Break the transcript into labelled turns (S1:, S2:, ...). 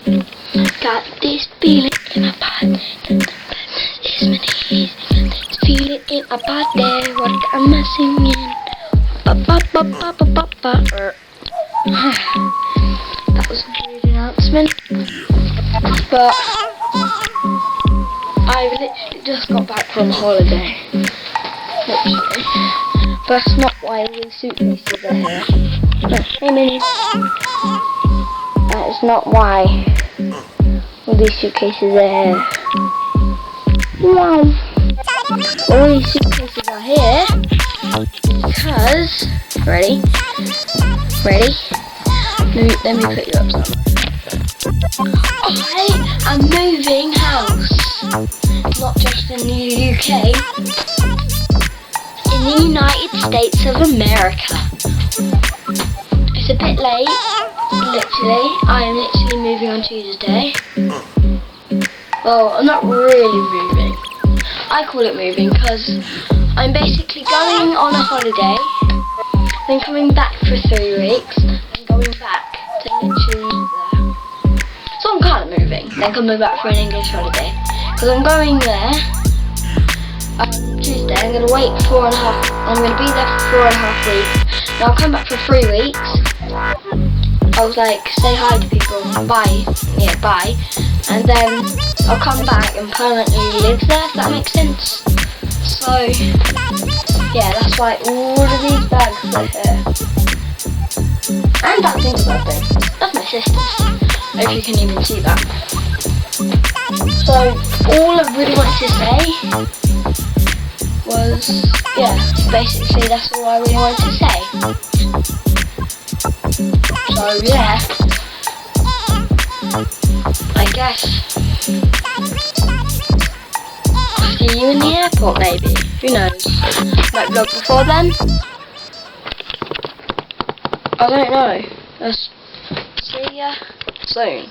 S1: Got this feeling in my body. This many feel it in my body. What am I singing? Ba ba ba ba ba ba ba. That was a weird announcement, but I literally just got back from holiday. Literally. But that's not why these suitcases are here. Hey Minnie. That is not why all these suitcases are here. Wow. All these suitcases are here because... Ready? Let me put you up somewhere. I am moving house. Not just in the UK. In the United States of America. It's a bit late. Literally, I am literally moving on Tuesday. Well, I'm not really moving. I call it moving because I'm basically going on a holiday, then coming back for 3 weeks, and going back to literally there. So I'm kind of moving, then coming back for an English holiday. Because I'm going there on Tuesday. I'm going to wait I'm going to be there for 4.5 weeks. Then I'll come back for 3 weeks. I was like, say hi to people, bye, yeah, bye. And then I'll come back and permanently live there, if that makes sense. So, yeah, that's why all of these bags are here. And that thing's birthday. That's my sister's. If you can even see that. So, all I really wanted to say was, yeah, basically that's all I really wanted to say. So, yeah. I guess I'll see you in the airport maybe. Who knows? Might vlog before then? I don't know. Let's see ya soon.